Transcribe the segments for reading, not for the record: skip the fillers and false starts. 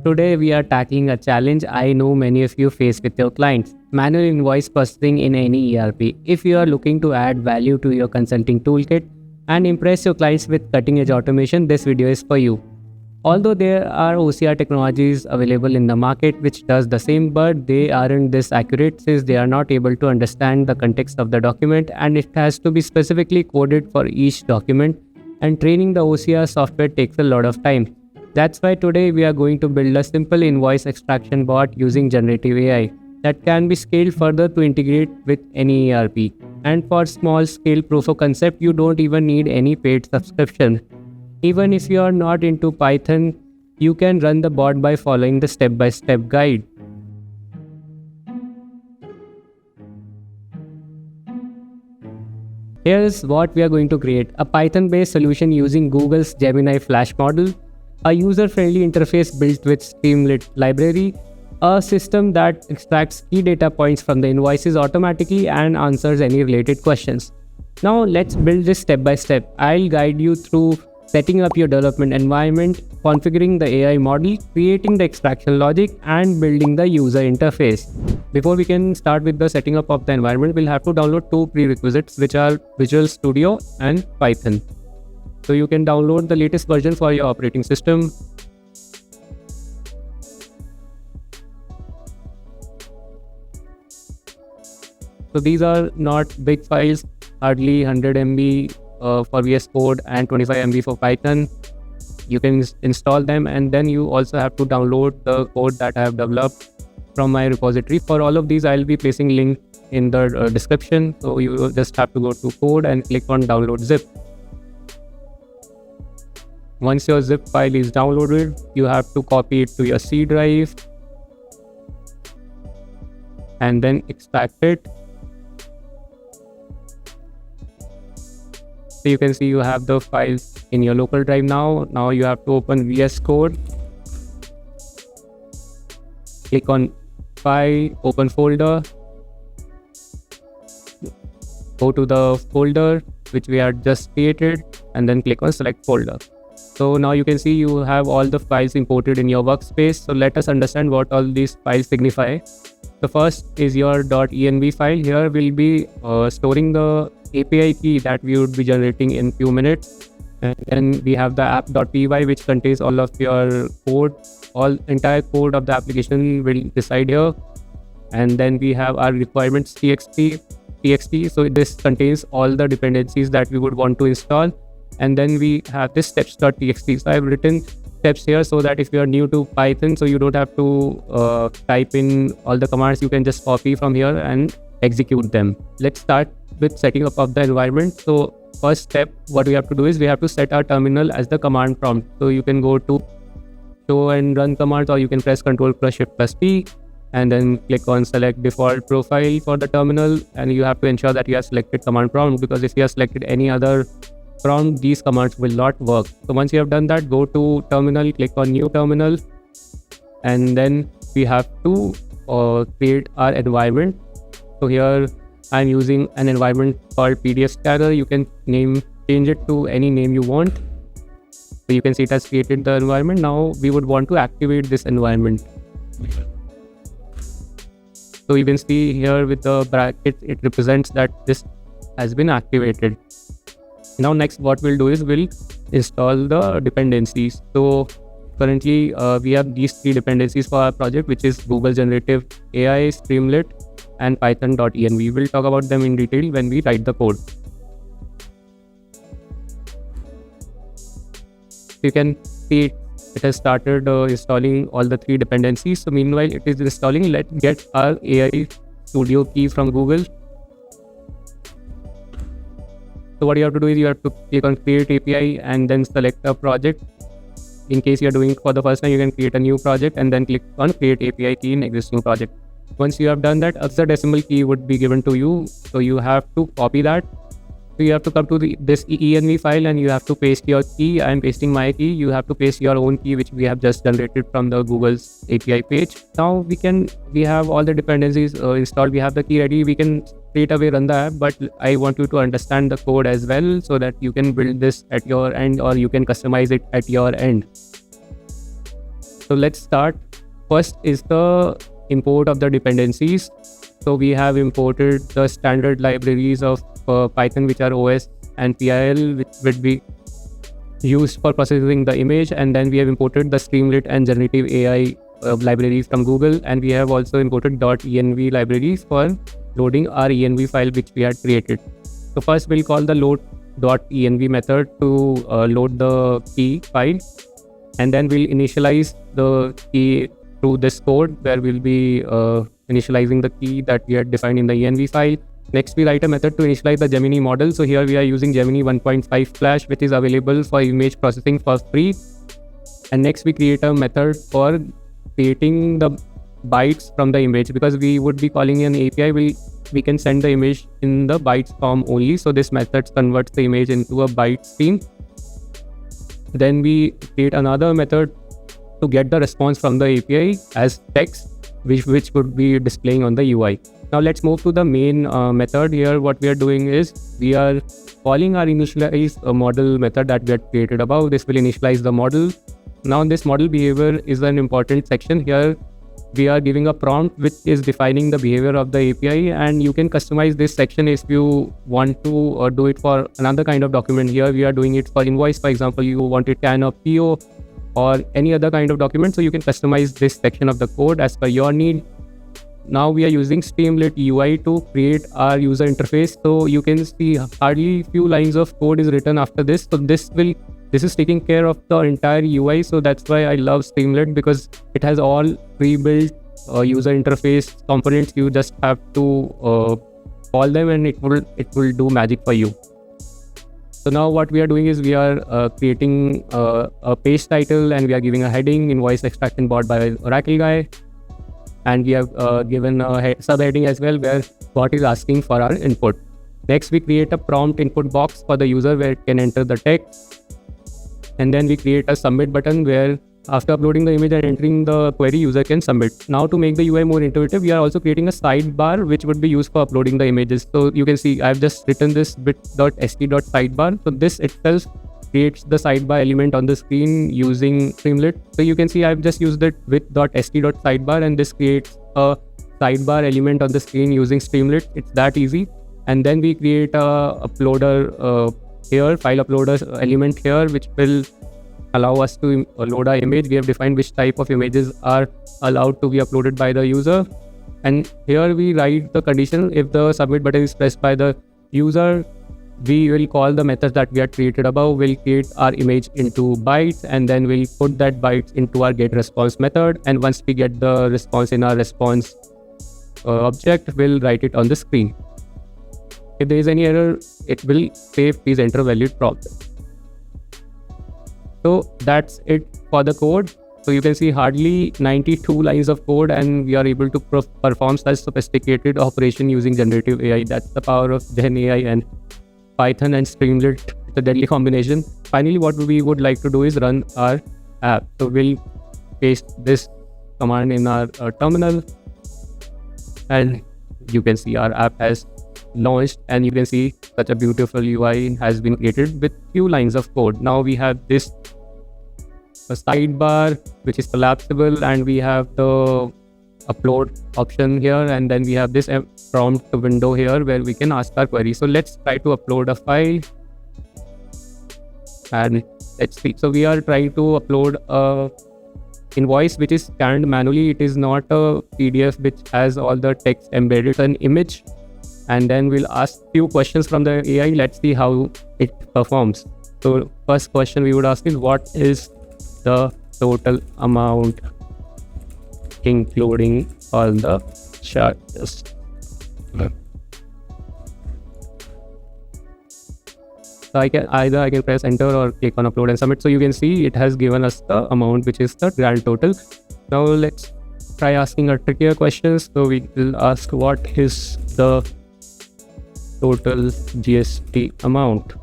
Today we are tackling a challenge I know many of you face with your clients: manual invoice processing in any ERP. If you are looking to add value to your consulting toolkit and impress your clients with cutting-edge automation, this video is for you. Although there are OCR technologies available in the market which does the same, but they aren't this accurate since they are not able to understand the context of the document, and it has to be specifically coded for each document, and training the OCR software takes a lot of time. That's why today we are going to build a simple invoice extraction bot using generative AI that can be scaled further to integrate with any ERP. And for small scale proof of concept, you don't even need any paid subscription. Even if you are not into Python, you can run the bot by following the step-by-step guide. Here's what we are going to create: a Python-based solution using Google's Gemini Flash model, a user-friendly interface built with Streamlit library, a system that extracts key data points from the invoices automatically and answers any related questions. Now let's build this step by step. I'll guide you through setting up your development environment, configuring the AI model, creating the extraction logic, and building the user interface. Before we can start with the setting up of the environment, we'll have to download two prerequisites, which are Visual Studio and Python. So you can download the latest version for your operating system. So these are not big files, hardly 100 MB for VS Code and 25 MB for Python. You can install them, and then you also have to download the code that I have developed from my repository. For all of these, I'll be placing link in the description. So you just have to go to code and click on download zip. Once your zip file is downloaded, you have to copy it to your C drive and then extract it. So you can see you have the files in your local drive now. Now you have to open VS Code. Click on File, open folder. Go to the folder which we had just created and then click on select folder. So now you can see you have all the files imported in your workspace. So let us understand what all these files signify. The first is your .env file. Here we'll be storing the API key that we would be generating in few minutes. And then we have the app.py, which contains all of your code. Entire code of the application will reside here. And then we have our requirements txt. So this contains all the dependencies that we would want to install. And then we have this steps.txt. So I've written steps here so that if you are new to Python, so you don't have to type in all the commands, you can just copy from here and execute them. Let's start with setting up of the environment. So first step, what we have to do is we have to set our terminal as the command prompt. So you can go to show and run commands, or you can press Ctrl+Shift+P and then click on select default profile for the terminal. And you have to ensure that you have selected command prompt, because if you have selected any other prompt, these commands will not work. So once you have done that, go to terminal, click on new terminal, and then we have to create our environment. So here I'm using an environment called PDF scanner. You can change it to any name you want. So you can see it has created the environment. Now we would want to activate this environment. So you can see here with the bracket, it represents that this has been activated. Now next what we'll do is we'll install the dependencies. So currently we have these three dependencies for our project, which is Google Generative AI, Streamlit, and Python.env. We'll talk about them in detail when we write the code. You can see it has started installing all the three dependencies. So meanwhile it is installing, let's get our AI Studio key from Google. So what you have to do is you have to click on create API and then select a project. In case you're doing it for the first time, you can create a new project and then click on create API key in existing project. Once you have done that, a decimal key would be given to you. So you have to copy that. So you have to come to this env file and you have to paste your key. I am pasting my key. You have to paste your own key, which we have just generated from the Google's API page. Now we have all the dependencies installed. We have the key ready. We can straight away run the app, but I want you to understand the code as well so that you can build this at your end, or you can customize it at your end. So let's start. First is the import of the dependencies. So we have imported the standard libraries of Python, which are OS and PIL, which would be used for processing the image. And then we have imported the Streamlit and generative AI libraries from Google. And we have also imported .env libraries for loading our env file which we had created. So first we'll call the load.env method to load the key file. And then we'll initialize the key through this code where we'll be initializing the key that we had defined in the env file. Next, we write a method to initialize the Gemini model. So here we are using Gemini 1.5 Flash, which is available for image processing for free. And next, we create a method for creating the bytes from the image, because we would be calling an API. We can send the image in the bytes form only. So this method converts the image into a byte stream. Then we create another method to get the response from the API as text, which would be displaying on the UI. Now let's move to the main method. Here what we are doing is we are calling our initialize model method that we had created above. This will initialize the model. Now this model behavior is an important section. Here we are giving a prompt which is defining the behavior of the API, and you can customize this section if you want to do it for another kind of document. Here we are doing it for invoice, for example. You want it can of PO or any other kind of document, so you can customize this section of the code as per your need. Now we are using Streamlit UI to create our user interface. So you can see hardly few lines of code is written after this. So this is taking care of the entire UI. So that's why I love Streamlit, because it has all pre-built user interface components. You just have to call them and it will do magic for you. So now what we are doing is we are creating a page title, and we are giving a heading, invoice extraction bot by Oracle guy. And we have given a subheading as well, where bot is asking for our input. Next, we create a prompt input box for the user where it can enter the text. And then we create a submit button where after uploading the image and entering the query, user can submit. Now to make the UI more intuitive, we are also creating a sidebar which would be used for uploading the images. So you can see I've just written this bit.st.sidebar. So this itself creates the sidebar element on the screen using Streamlit. So you can see I've just used it with.st.sidebar, and this creates a sidebar element on the screen using Streamlit. It's that easy. And then we create a uploader here, file uploader element here, which will allow us to load our image. We have defined which type of images are allowed to be uploaded by the user. And here we write the condition. If the submit button is pressed by the user, we will call the method that we had created above. We'll create our image into bytes, and then we'll put that bytes into our get response method. And once we get the response in our response object, we'll write it on the screen. If there is any error, it will say please enter valid prompt. So that's it for the code. So you can see hardly 92 lines of code, and we are able to perform such sophisticated operation using generative AI. That's the power of GenAI, and Python and Streamlit. It's a deadly combination. Finally, what we would like to do is run our app. So we'll paste this command in our terminal, and you can see our app has launched, and you can see such a beautiful UI has been created with few lines of code. Now we have this sidebar which is collapsible, and we have the upload option here, and then we have this prompt window here where we can ask our query. So let's try to upload a file, and let's see. So we are trying to upload a invoice which is scanned manually. It is not a PDF which has all the text embedded. It's an image, and then we'll ask few questions from the AI. Let's see how it performs. So first question we would ask is, what is the total amount including all the charges? So I can press enter or click on upload and submit. So you can see it has given us the amount, which is the grand total. Now let's try asking a trickier questions. So we will ask, what is the total GST amount?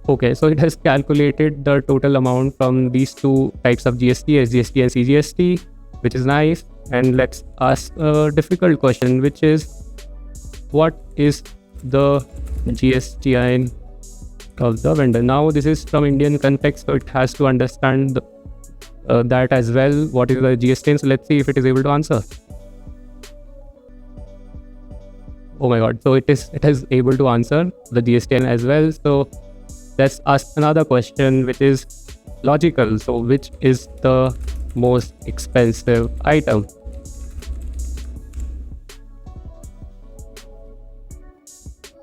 Okay, so it has calculated the total amount from these two types of GST, SGST and CGST, which is nice. And let's ask a difficult question, which is, what is the GSTN of the vendor. Now this is from Indian context, so it has to understand that as well. What is the GST? So let's see if it is able to answer. Oh my god, so it is able to answer the GST as well. So let's ask another question, which is logical. So which is the most expensive item?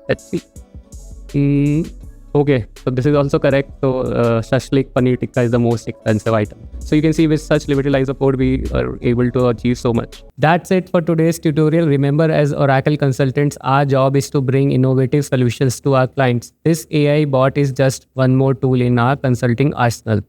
Let's see. Okay, so this is also correct. So Shashlik Paneer Tikka is the most expensive item. So you can see with such limited lines of code, we are able to achieve so much. That's it for today's tutorial. Remember, as Oracle consultants, our job is to bring innovative solutions to our clients. This AI bot is just one more tool in our consulting arsenal.